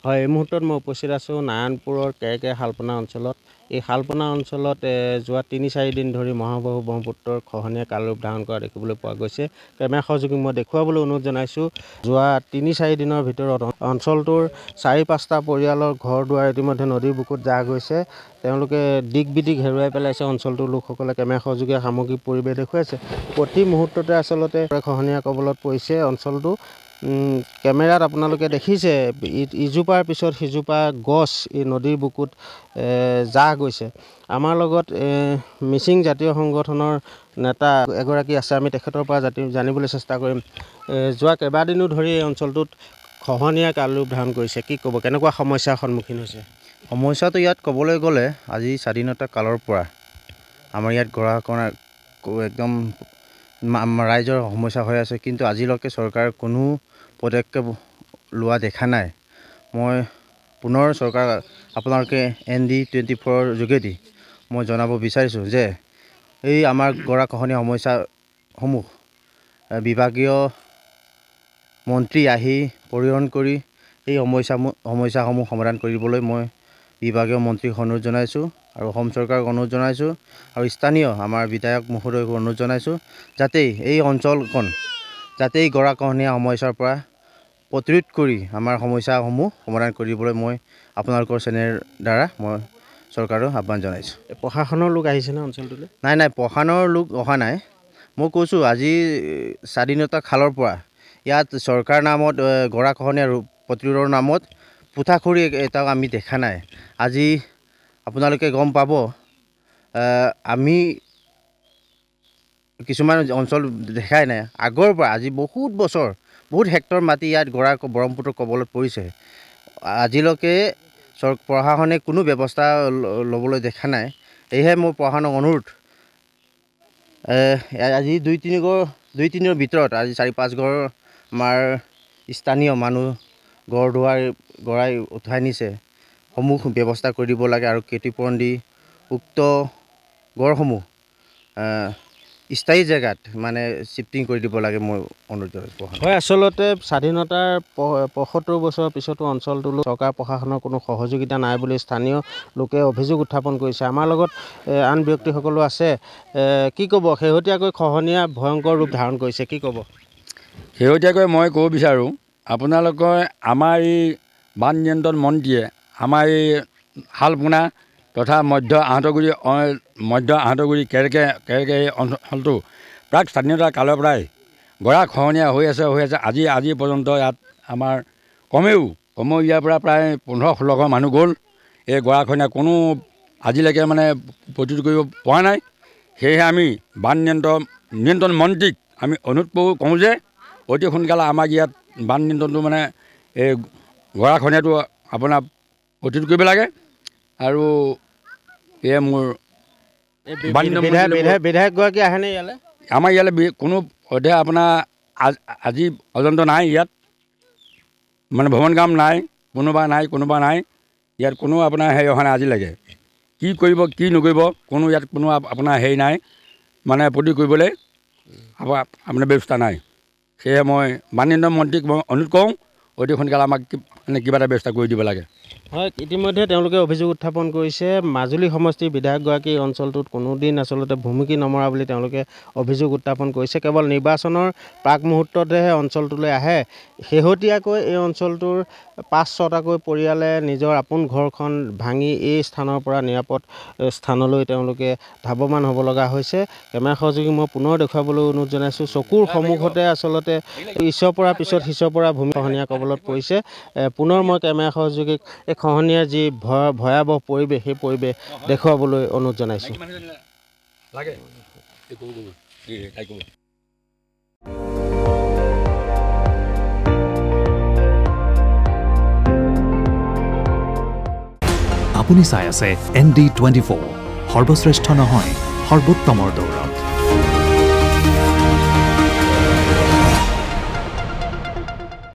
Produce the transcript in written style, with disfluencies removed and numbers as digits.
হয়, এই মুহূৰ্তত মই উপস্থিত আছোঁ নাৰায়ণপুৰৰ কেৰকে শালপনা অঞ্চলত। এই শালপনা অঞ্চলত যোৱা ৩-৪ দিন ধৰি মহাবাহু ব্ৰহ্মপুত্ৰৰ খহনীয়া কাল ৰূপ ধাৰণ কৰা দেখিবলৈ পোৱা গৈছে। কেমেৰা সহযোগী মই দেখুৱাবলৈ অনুৰোধ জনাইছোঁ। যোৱা ৩-৪ দিনৰ ভিতৰত অঞ্চলটোৰ ৪-৫টা পৰিয়ালৰ ঘৰ দুৱাৰ ইতিমধ্যে নদীৰ বুকুত জাহ গৈছে। তেওঁলোকে দিক বিদিক হেৰুৱাই পেলাইছে অঞ্চলটোৰ লোকসকলে। কেমেৰা সহযোগীয়ে সামগ্ৰিক পৰিৱেশ দেখুৱাইছে। প্ৰতি মুহূৰ্ততে আচলতে খহনীয়া কবলত পৰিছে অঞ্চলটো। কেমেৰাত আপোনালোকে দেখিছে ইজোপাৰ পিছত সিজোপা গছ এই নদীৰ বুকুত জাহ গৈছে। আমাৰ লগত মিচিং জাতীয় সংগঠনৰ নেতা এগৰাকী আছে, আমি তেখেতৰ পৰা জানিবলৈ চেষ্টা কৰিম। যোৱা কেইবাদিনো ধৰি এই অঞ্চলটোত খহনীয়া কাল ৰূপ ধাৰণ কৰিছে, কি ক'ব, কেনেকুৱা সমস্যাৰ সন্মুখীন হৈছে? সমস্যাটো ইয়াত ক'বলৈ গ'লে আজি স্বাধীনতা কালৰ পৰা আমাৰ ইয়াত গৰাখহনীয়া একদম ৰাইজৰ সমস্যা হৈ আছে, কিন্তু আজিলৈকে চৰকাৰে কোনো পদক্ষেপ লোৱা দেখা নাই। মই পুনৰ চৰকাৰ আপোনালোকে ND24ৰ যোগেদি মই জনাব বিচাৰিছোঁ যে এই আমাৰ গৰাখহনীয়া সমস্যাসমূহ বিভাগীয় মন্ত্ৰী আহি পৰিহৰণ কৰি এই সমস্যাসমূহ সমাধান কৰিবলৈ মই বিভাগীয় মন্ত্ৰীক অনুৰোধ জনাইছোঁ আৰু অসম চৰকাৰক অনুৰোধ জনাইছোঁ আৰু স্থানীয় আমাৰ বিধায়ক মহোদয়ক অনুৰোধ জনাইছোঁ যাতে এই অঞ্চলখন এই গৰাখহনীয়া সমস্যাৰ পৰা প্ৰতিৰোধ কৰি আমাৰ সমস্যাসমূহ সমাধান কৰিবলৈ মই আপোনালোকৰ চেনেলৰ দ্বাৰা মই চৰকাৰক আহ্বান জনাইছোঁ। প্ৰশাসনৰ লোক আহিছেনে অঞ্চলটোলৈ? নাই, প্ৰশাসনৰ লোক অহা নাই। মই কৈছোঁ আজি স্বাধীনতা কালৰ পৰা ইয়াত চৰকাৰ নামত গৰাখহনীয়া প্ৰতিৰোধৰ নামত পুঠাখুৰি এটাও আমি দেখা নাই। আজি আপোনালোকে গম পাব, আমি কিছুমান অঞ্চল দেখাই নাই আগৰ পৰা। আজি বহুত বছৰ, বহুত হেক্টৰ মাটি ইয়াত ব্ৰহ্মপুত্ৰৰ কবলত পৰিছে। আজিলৈকে প্ৰশাসনে কোনো ব্যৱস্থা ল'বলৈ দেখা নাই। সেয়েহে মোৰ প্ৰশাসনক অনুৰোধ, আজি দুই তিনিৰ ভিতৰত আজি 4-5 ঘৰ আমাৰ স্থানীয় মানুহ ঘৰ দুৱাৰ গৰাই উঠাই নিছে, সমূহ ব্যৱস্থা কৰি দিব লাগে আৰু ক্ষতিপূৰণ দি উক্ত গড়সমূহ স্থায়ী জেগাত মানে শ্বিফটিং কৰি দিব লাগে, মই অনুৰোধ জনাইছোঁ। হয়, আচলতে স্বাধীনতাৰ ৭৫ বছৰৰ পিছতো অঞ্চলটোলৈ চৰকাৰ প্ৰশাসনৰ কোনো সহযোগিতা নাই বুলি স্থানীয় লোকে অভিযোগ উত্থাপন কৰিছে। আমাৰ লগত আন ব্যক্তিসকলো আছে। কি ক'ব, শেহতীয়াকৈ খহনীয়া ভয়ংকৰ ৰূপ ধাৰণ কৰিছে, কি ক'ব? শেহতীয়াকৈ মই ক'ব বিচাৰোঁ, আপোনালোকে আমাৰ এই বান নিয়ন্ত্ৰণ মন্ত্ৰীয়ে আমাৰ এই শালপোনা তথা মধ্য আহঁতগুৰি কেৰকে এই অঞ্চলটো প্ৰাক স্বাধীনতা কালৰ পৰাই গৰাখহনীয়া হৈ আছে। আজি পৰ্যন্ত ইয়াত আমাৰ কমেও ইয়াৰ পৰা প্ৰায় 15-16 ঘৰ মানুহ গ'ল। এই গৰাখহনীয়া কোনো আজিলৈকে মানে প্ৰতিৰোধ কৰিব পৰা নাই। সেয়েহে আমি বান নিয়ন্ত্ৰণ মন্ত্ৰীক আমি অনুৰোধ কৰোঁ যে অতি সোনকালে আমাক ইয়াত বান নিয়ন্ত্ৰণটো মানে এই গৰাখহনীয়াটো আপোনাৰ প্ৰতিৰোধ কৰিব লাগে। আৰু এয়ে মোৰ বিধায়কগৰাকী আহেনে ইয়ালৈ? আমাৰ ইয়ালৈ কোনো আপোনাৰ আজি পৰ্যন্ত নাই। ইয়াত মানে ভ্ৰমণ কাম নাই, কোনোবা নাই ইয়াত কোনো আপোনাৰ হেৰি অহা নাই আজিলৈকে। কি কৰিব কি নকৰিব ইয়াত কোনো আপোনাৰ হেৰি নাই, মানে প্ৰতিৰোধ কৰিবলৈ আপোনাৰ ব্যৱস্থা নাই। সেয়ে মই বান নিয়ন্ত্ৰণ মন্ত্ৰীক মই অনুৰোধ কৰোঁ অতি সোনকালে আমাক মানে কিবা এটা ব্যৱস্থা কৰি দিব লাগে। হয়, ইতিমধ্যে তেওঁলোকে অভিযোগ উত্থাপন কৰিছে মাজুলী সমষ্টিৰ বিধায়কগৰাকী অঞ্চলটোত কোনোদিন আচলতে ভুমুকি নমৰা বুলি তেওঁলোকে অভিযোগ উত্থাপন কৰিছে। কেৱল নিৰ্বাচনৰ প্ৰাক মুহূৰ্ততেহে অঞ্চলটোলৈ আহে। শেহতীয়াকৈ এই অঞ্চলটোৰ 5-6টাকৈ পৰিয়ালে নিজৰ আপোন ঘৰখন ভাঙি এই স্থানৰ পৰা নিৰাপদ স্থানলৈ তেওঁলোকে ধাৱমান হ'ব লগা হৈছে। কেমেৰা সহযোগী মই পুনৰ দেখুৱাবলৈ অনুৰোধ জনাইছোঁ। চকুৰ সন্মুখতে আচলতে ইছৰ পৰা পিছত সিছৰ পৰা ভূমি খহনীয়া কবলত পৰিছে। পুনৰ মই কেমেৰা সহযোগীক এই খহনীয়াৰ যি ভয়াৱহ পৰিৱেশ, সেই পৰিৱেশ দেখুৱাবলৈ অনুৰোধ জনাইছোঁ। আপুনি চাই আছে ND24, সৰ্বশ্ৰেষ্ঠ নহয় সৰ্বোত্তমৰ দৌৰ।